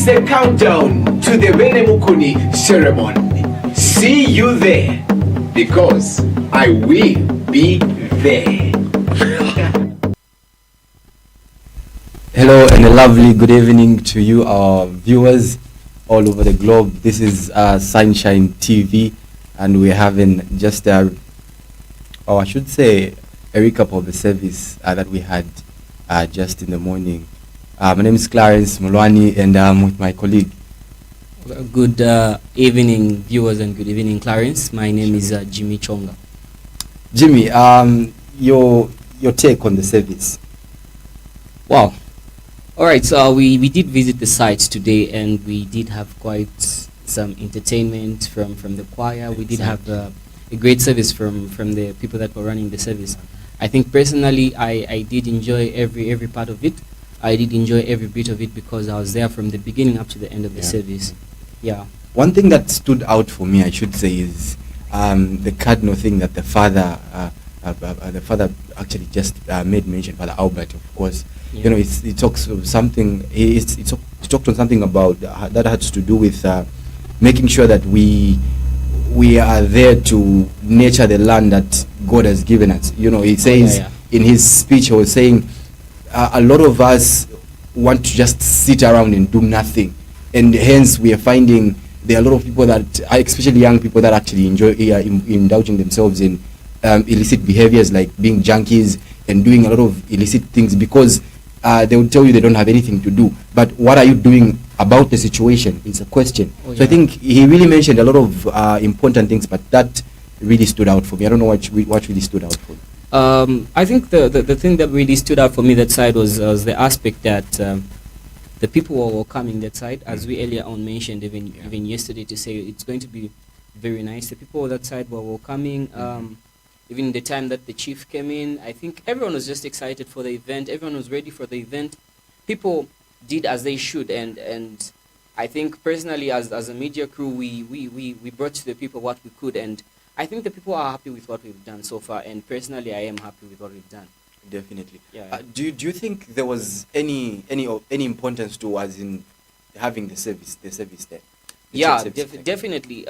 is the countdown to the Bene Mukuni ceremony. See you there, because I will be there. Hello and a lovely good evening to you, our viewers all over the globe. This is Sunshine TV, and we're having just or I should say a recap of the service that we had just in the morning. My name is Clarence Mulwani, and I'm with my colleague. Good evening, viewers, and good evening, Clarence. My name is Jimmy Chonga. Jimmy, your take on the service? Wow. All right, so we did visit the site today, and we did have quite some entertainment from the choir. We did have a great service from the people that were running the service. I think personally, I did enjoy every part of it. I did enjoy every bit of it because I was there from the beginning up to the end of the service. Yeah. One thing that stood out for me, I should say, is the cardinal thing that the father actually just made mention, Father Albert, of course. Yeah. You know, it talks of something. He talked on something about that has to do with making sure that we are there to nurture the land that God has given us. You know, he says in his speech, he was saying a lot of us want to just sit around and do nothing, and hence we are finding there are a lot of people that, especially young people, that actually enjoy indulging themselves in illicit behaviors like being junkies and doing a lot of illicit things because they will tell you they don't have anything to do. But what are you doing about the situation is a question. So I think he really mentioned a lot of important things, but that really stood out for me. I don't know what really stood out for you. I think the thing that really stood out for me that side was the aspect that the people who were coming that side, as we earlier on mentioned, even yesterday, to say it's going to be very nice. The people that side were coming. Even the time that the chief came in, I think everyone was just excited for the event. Everyone was ready for the event. People did as they should, and I think personally, as a media crew, we brought to the people what we could, and I think the people are happy with what we've done so far. And personally, I am happy with what we've done. Definitely. Yeah. Do you think there was any importance to us in having the service there? Definitely.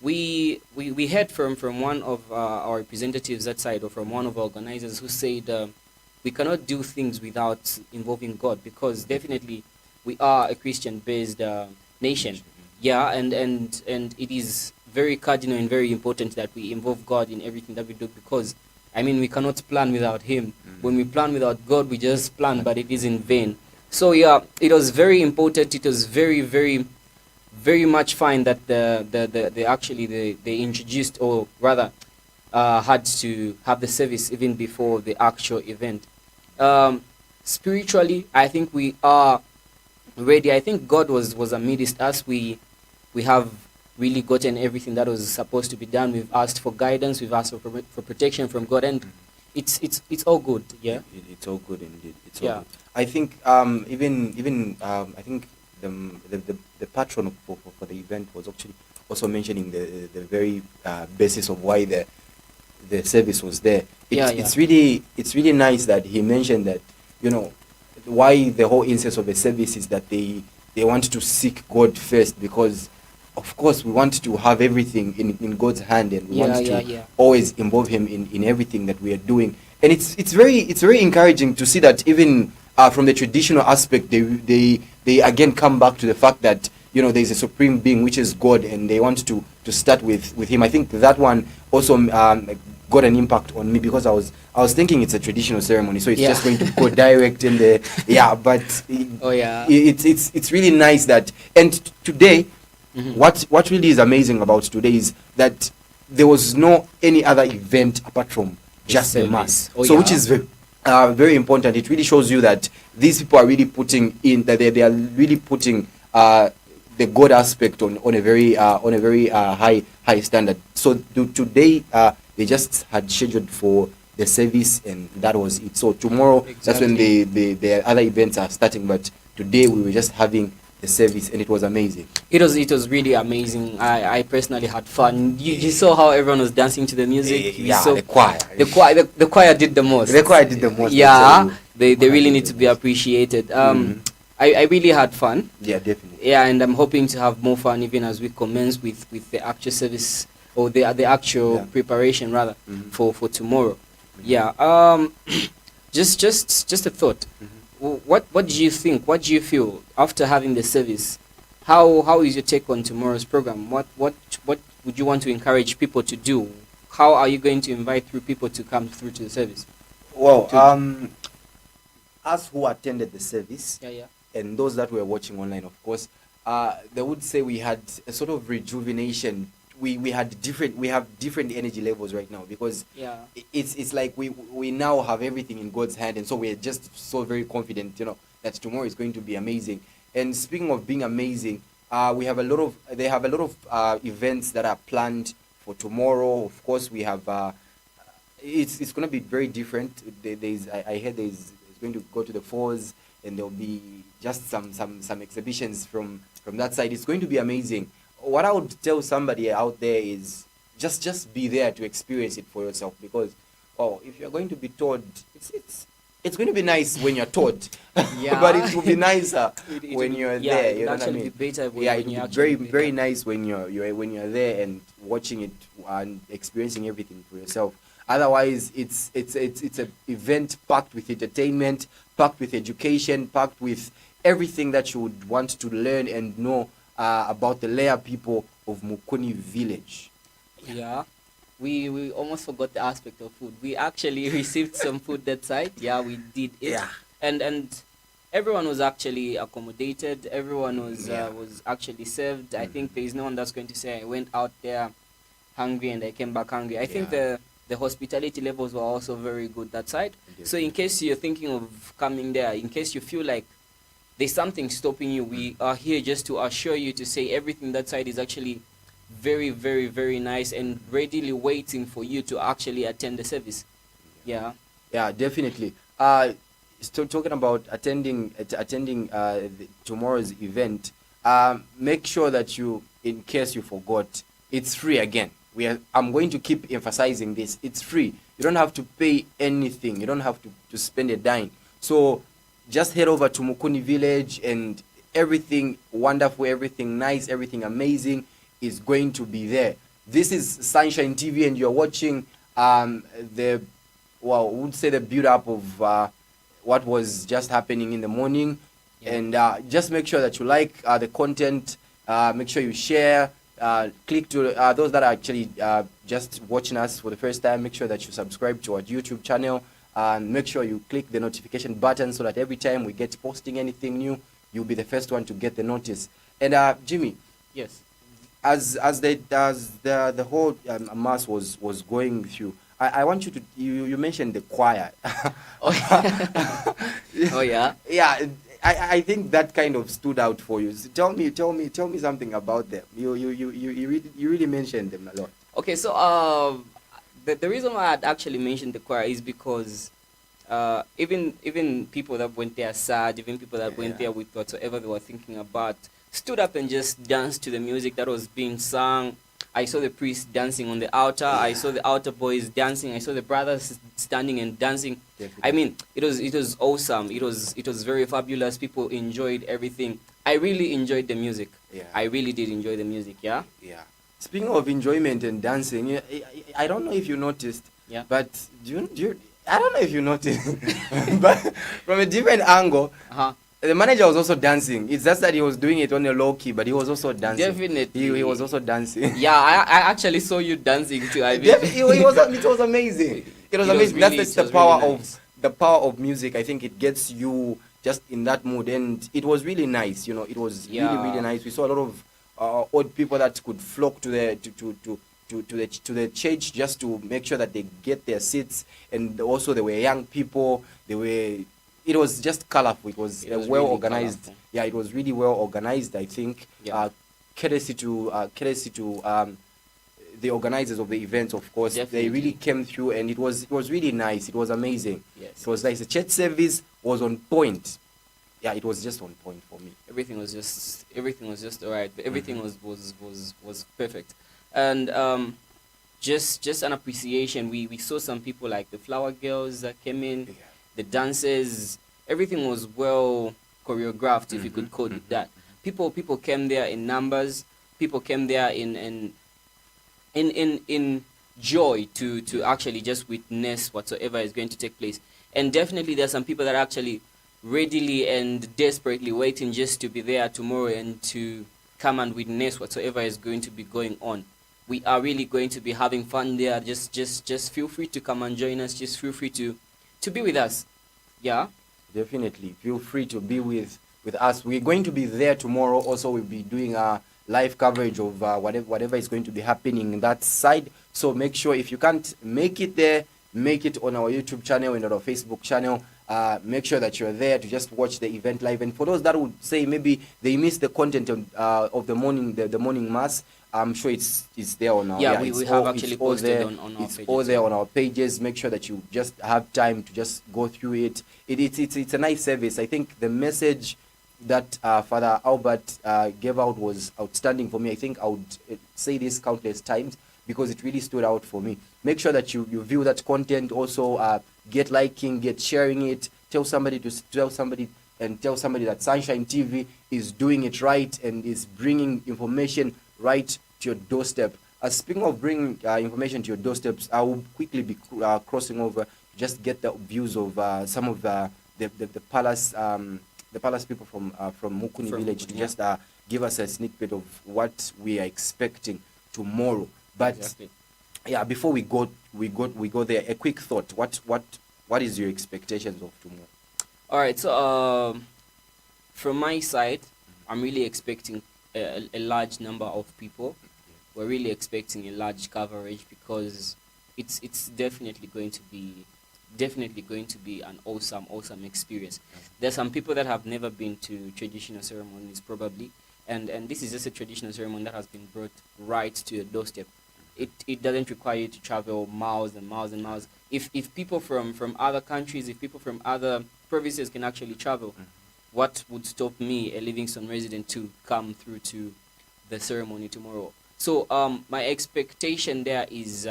We heard from one of our representatives that side, or from one of our organizers, who said we cannot do things without involving God, because definitely we are a Christian-based nation. Yeah, and it is very cardinal and very important that we involve God in everything that we do, because I mean, we cannot plan without Him. When we plan without God, we just plan, but it is in vain. So yeah, it was very important. It was very much fine that they introduced, or rather had to have the service even before the actual event. Spiritually, I think we are ready. I think God was amidst us. We have really gotten everything that was supposed to be done. We've asked for guidance. We've asked for protection from God, and it's all good. Yeah, it's all good indeed. It's all good. I think even I think the patron for the event was actually also mentioning the very basis of why the service was there. It's really nice that he mentioned that, you know, why the whole essence of the service is that they want to seek God first, because of course we want to have everything in God's hand, and we want to always involve Him in everything that we are doing. And it's very encouraging to see that even from the traditional aspect, they again come back to the fact that, you know, there's a supreme being, which is God, and they want to start with Him. I think that one also got an impact on me, because I was thinking it's a traditional ceremony, so it's just going to go direct in the but it's really nice that. And today, what really is amazing about today is that there was no any other event apart from just the mass. Which is very important. It really shows you that these people are really putting in, that they are really putting the God aspect on a very high standard. So today they just had scheduled for the service, and that was it. So tomorrow, that's when the other events are starting. But today we were just having the service, and it was amazing. It was really amazing. I personally had fun. You saw how everyone was dancing to the music. The choir. The choir did the most. The choir did the most. Yeah, they really need to be appreciated. I really had fun. Yeah, definitely. Yeah, and I'm hoping to have more fun even as we commence with the actual service, or the actual Yeah. preparation rather, Mhm. for tomorrow. Mhm. Yeah. Just a thought. Mhm. What do you think? What do you feel after having the service? How is your take on tomorrow's program? What would you want to encourage people to do? How are you going to invite through people to come through to the service? Well, To, us who attended the service yeah, yeah. and those that were watching online, of course, they would say we had a sort of rejuvenation. We have different energy levels right now, because Yeah. it's like we now have everything in God's hand, and so we're just so very confident, that tomorrow is going to be amazing. And speaking of being amazing, they have a lot of events that are planned for tomorrow. Of course, we have it's going to be very different. I heard there's going to go to the falls, and there'll be just some exhibitions from that side. It's going to be amazing. What I would tell somebody out there is just be there to experience it for yourself, because if you're going to be told, it's going to be nice when you're taught, Yeah. but it will be nicer It when will- you're yeah, there. it You will know what I actually mean? be better when, Yeah, when it you will be actually very be very there. nice when you're there and watching it and experiencing everything for yourself. Otherwise, it's an event packed with entertainment, packed with education, packed with everything that you would want to learn and know about the Leia people of Mukuni village. Yeah. We almost forgot the aspect of food. We actually received some food that side. Yeah, we did it. Yeah. And everyone was actually accommodated. Everyone Yeah. was actually served. I think there is no one that's going to say I went out there hungry and I came back hungry. I think Yeah. the hospitality levels were also very good that side. So in Definitely. case you're thinking of coming there, in case you feel like there's something stopping you, we are here just to assure you, to say everything that side is actually very, very, very nice and readily waiting for you to actually attend the service. Yeah. Yeah, definitely. Still talking about attending tomorrow's event. Make sure that you, in case you forgot, it's free again. I'm going to keep emphasizing this. It's free. You don't have to pay anything. You don't have to spend a dime. So just head over to Mukuni village, and everything wonderful, everything nice, everything amazing is going to be there. This is Sunshine TV, and you're watching the, well, I would say the build up of what was just happening in the morning. Yeah. And just make sure that you like the content. Make sure you share. Click to those that are actually just watching us for the first time. Make sure that you subscribe to our YouTube channel, and make sure you click the notification button so that every time we get posting anything new, you'll be the first one to get the notice. And Jimmy, Yes. as the whole mass was going through, I want you to you mentioned the choir. Oh, oh yeah. Yeah, I think that kind of stood out for you. So tell me something about them. You really mentioned them a lot. Okay, so the reason why I'd actually mentioned the choir is because even people that went there sad, even people that went Yeah. there with whatsoever they were thinking about, stood up and just danced to the music that was being sung. I saw the priest dancing on the altar. I saw the altar boys dancing. I saw the brothers standing and dancing. Definitely. I mean, it was awesome. It was very fabulous. People enjoyed everything. I really enjoyed the music. Yeah. I really did enjoy the music. Yeah. Yeah. Speaking of enjoyment and dancing, I don't know if you noticed. Yeah. But I don't know if you noticed, but from a different angle, Uh-huh. the manager was also dancing. It's just that he was doing it on a low key, but he was also dancing. Definitely. He was also dancing. Yeah, I actually saw you dancing too. I mean, It was amazing. It was It was amazing. really- That's it the was power really of nice. the power of music. I think it gets you just in that mood, and it was really nice. It was Yeah. really nice. We saw a lot of old people that could flock to the church just to make sure that they get their seats, and also there were young people. It was just colorful. It was It was well really organized. colourful. Yeah, it was really well organized. I think. Yeah. Courtesy to the organizers of the events, of course. They Definitely. really came through, and it was really nice. It was amazing. Yes. It was nice. The church service was on point. Yeah, it was just on point for me. everything was just alright. Everything was perfect, and just an appreciation. We saw some people like the flower girls that came in, Yeah. the dances. Everything was choreographed, if you could call it that. People came there in numbers. People came there in joy to actually just witness whatsoever is going to take place. And definitely there are some people that are actually readily and desperately waiting just to be there tomorrow and to come and witness whatsoever is going to be going on. We are really going to be having fun there. Just feel free to come and join us. Just feel free to be with us. Yeah? Definitely. Feel free to be with us. We're going to be there tomorrow. Also, we'll be doing a live coverage of whatever is going to be happening in that side. So make sure if you can't make it there, make it on our YouTube channel and on our Facebook channel. Make sure that you're there to just watch the event live. And for those that would say maybe they missed the content of the morning mass, I'm sure it's there on our we have actually posted on our pages. It's all there on our pages. Make sure that you just have time to just go through it. It's a nice service. I think the message that Father Albert gave out was outstanding for me. I think I would say this countless times because it really stood out for me. Make sure that you view that content. Also, get liking, get sharing it. Tell somebody that Sunshine TV is doing it right and is bringing information right to your doorstep. Speaking of bringing information to your doorsteps, I will quickly be crossing over to just get the views of some of the palace people from Mukuni village to just give us a sneak peek of what we are expecting tomorrow. But exactly. Yeah, before we go there, a quick thought. What is your expectations of tomorrow? All right, so from my side, I'm really expecting a large number of people. We're really expecting a large coverage because it's definitely going to be an awesome experience. There's some people that have never been to traditional ceremonies probably, and this is just a traditional ceremony that has been brought right to your doorstep. It doesn't require you to travel miles and miles and miles. If people from other countries, if people from other provinces can actually travel, what would stop me, a Livingston resident, to come through to the ceremony tomorrow? So my expectation there is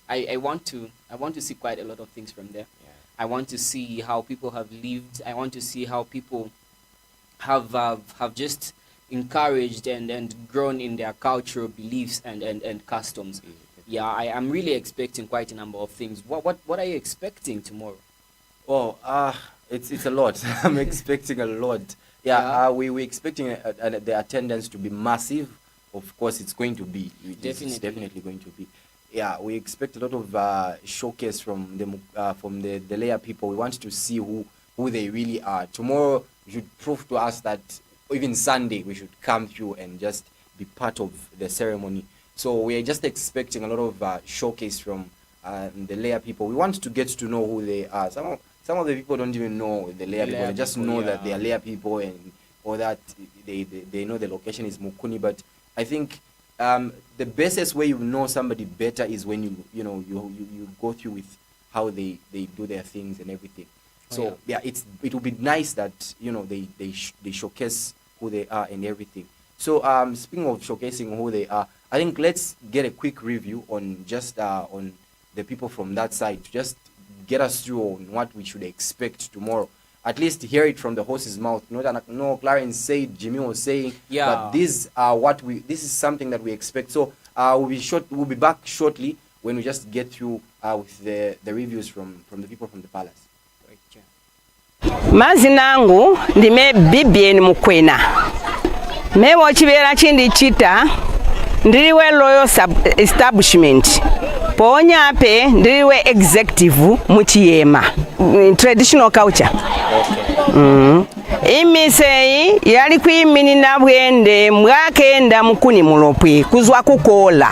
I want to see quite a lot of things from there. Yeah. I want to see how people have lived. I want to see how people have just encouraged and grown in their cultural beliefs and customs. Yeah, I am really expecting quite a number of things. What are you expecting tomorrow? Oh, it's a lot. I'm expecting a lot. Yeah, we're expecting the attendance to be massive. Of course, it's going to be. It's definitely going to be. Yeah, we expect a lot of showcase from the layer people. We want to see who they really are. Tomorrow, you should prove to us that even Sunday we should come through and just be part of the ceremony. So we are just expecting a lot of showcase from the layer people. We want to get to know who they are. Some of the people don't even know the layer people. They just know that they are layer people or that they know the location is Mukuni. But I think the bestest way you know somebody better is when you go through with how they do their things and everything. So it will be nice that they showcase who they are and everything. So speaking of showcasing who they are, I think let's get a quick review on just on the people from that side to just get us through on what we should expect tomorrow. At least hear it from the horse's mouth. No, Clarence said, Jimmy was saying, but this is something that we expect. So we'll be back shortly when we just get through with the reviews from the people from the palace. Mazinangu ndime Bene Mukuni. Mewo chibera chindi chita ndiriwe loyal establishment. Ponya ape ndiriwe executive muchiyema. Traditional culture. Imisei yali kwimini na bwende mwakenda Mukuni mulopwe kuzwa kukola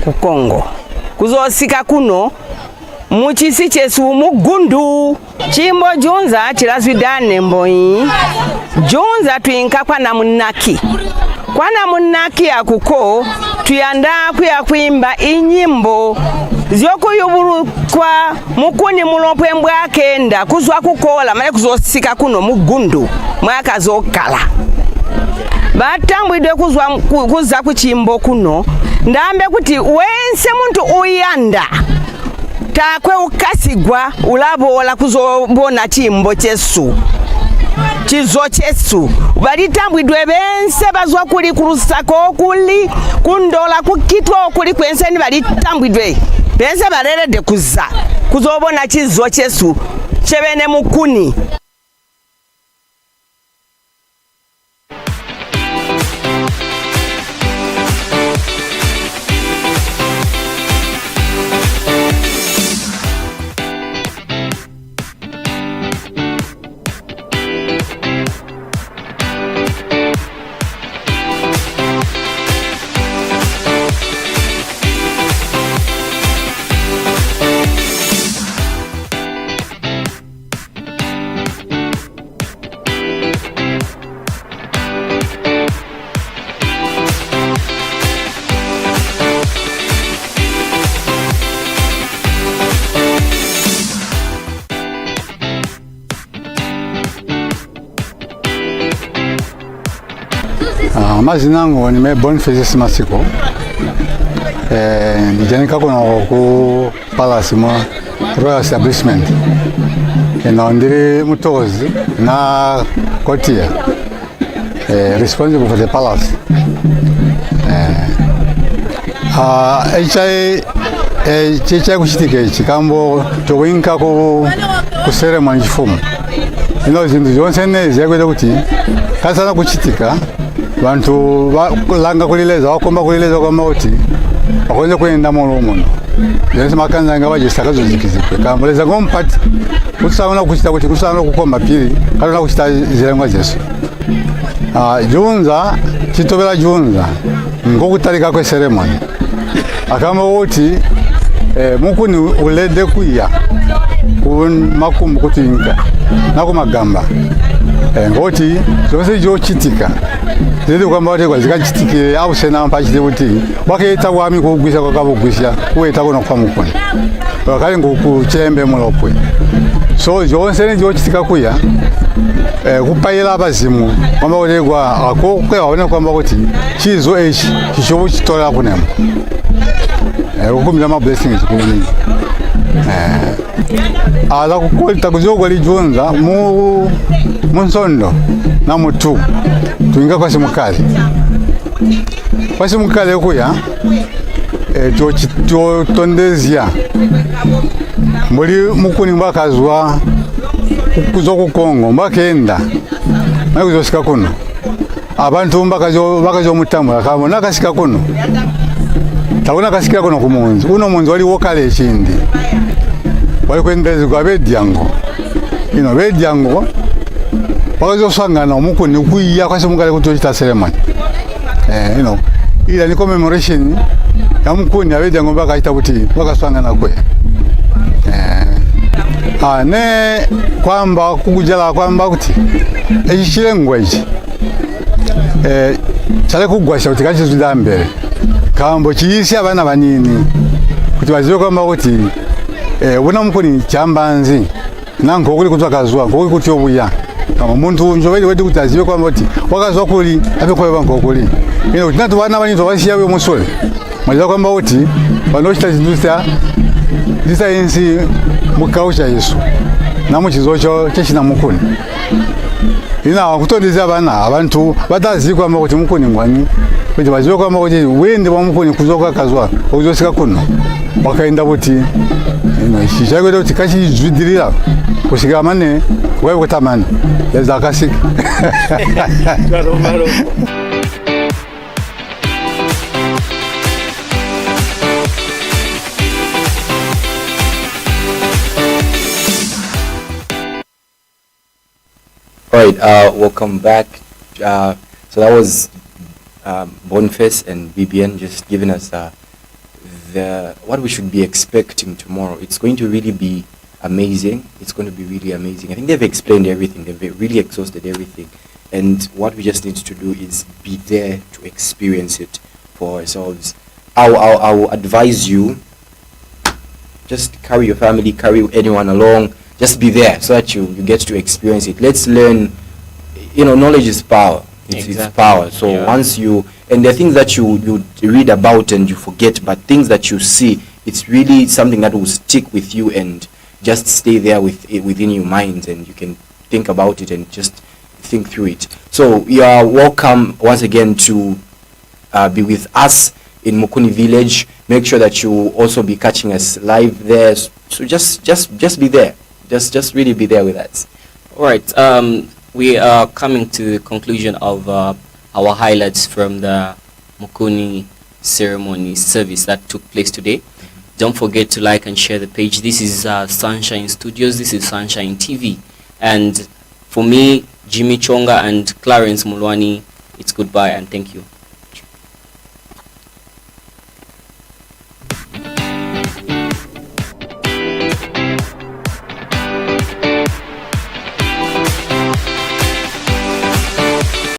ku Kongo. Kuzosika kuno muchisi chesu mugundu chimbo junza chilazwidane mboi junza tuinka kwa namunaki akuko tuyanda kuya kuimba inyimbo zokuyuburu kwa Mukuni mulopwe mbwakenda kuzwa kukola mane kuzosika kuno mugundu mwaka zokala batambwide kuza kuchimbo kuno ndambe kuti wense muntu uyanda takwe ukasigwa ulabola kuzobona chimbo chesu chizo chesu balitambwidwe bense bazwa kuli ku Lusaka okuli kundola kukitwa okuli kwenseni balitambwidwe bense baleredde kuzobona chizo chesu Bene Mukuni. Amazina ngo ni Boniface Masiko. Ndijanika kuno ku Palace mo Royal Establishment. Ndiri mutozi na kotia. Responsible for the palace. Chicha kuchitike chikambo towinka ku ceremony chifumu. Zintu zonse neze yakwenda kuti kasana kuchitika bantu langa kulileza wakomba kulileza kwa mauti wakonze kwenda muno yense makanza nga bajista kazozikizikwe kamboleza ngompati kutsana kuchita kuti kusana kukomba pili kana kuchita zirengwa Yesu junza chitobela junza ngokutalika kwe ceremony akama woti Mukuni ulede kuya makumbu kutinga nakumagamba ngoti zonse jochitika zidi kwamba wote kwa zikachitikire au sena mpachite kuti wakaita wami kugwisa kwakabugwisha kuweta kuno kwa Mukuni wakali ngukuchembe mulopwe so zonse jochitika kuya kupayila abazimu kwamba wote kwa akokwe waone kwamba kuti chizo echi chishobo chitola kunemo ukumila ma blessings kuni ala kukolta kuzogwa lijunza mu nsondo na mutu tuinga kwa simukali kuya tondezia muri Mukuni mbakazwa kuzo Kongo mbakenda makuzosika kuno abantu bakazo mutambula kabona kasika kuno tabona kasika kuno kumunzi uno munzi wali wokale ekindi wali kwendezerwa bedyango bedyango bakazosangana Mukuni kuya kwase mungale kutochita ceremony ila ni commemoration ya Mukuni abedyango bakaita kuti bakasangana kwe ne kwamba kukujala kwamba kuti ekirengwa iki chale kugwasha kuti kachizida mbere kambo chiyisi abana banini kuti baziwe kwamba kuti ubona Mukuni chambanzi nango kuli kutsakazwa ngo kuti obuya kama muntu njobeli wedi kuti aziwe kwamba kuti wakazwa kuli abe kwa bango kuli kuti natu bana banini bashiya we musole mwaza kwamba kuti banochita zindusta zisayensi mukaucha Yesu namuchizocho cheshina Mukuni kutondeza abana abantu batazi kwamba kuti Mukuni ngwani kuti baziwe kwamba kuti wende wa Mukuni kuzoka kazwa uzosika kuno wakaenda kuti shishakwenda kuti kachizvidirira kusvika mane waiwe kutamani leza akasika All right, welcome back. So that was Boniface and BBN just giving us what we should be expecting tomorrow. It's going to really be amazing. It's going to be really amazing. I think they've explained everything. They've really exhausted everything. And what we just need to do is be there to experience it for ourselves. I will advise you, just carry your family, carry anyone along. Just be there so that you get to experience it. Let's learn, knowledge is power. It's power. So once and the things that you read about and you forget, but things that you see, it's really something that will stick with you and just stay there within your mind, and you can think about it and just think through it. So you are welcome once again to be with us in Mukuni village. Make sure that you also be catching us live there. So just be there. Just really be there with us. All right. We are coming to the conclusion of our highlights from the Mukuni ceremony service that took place today. Don't forget to like and share the page. This is Sunshine Studios. This is Sunshine TV. And for me, Jimmy Chonga and Clarence Mulwani, it's goodbye and thank you.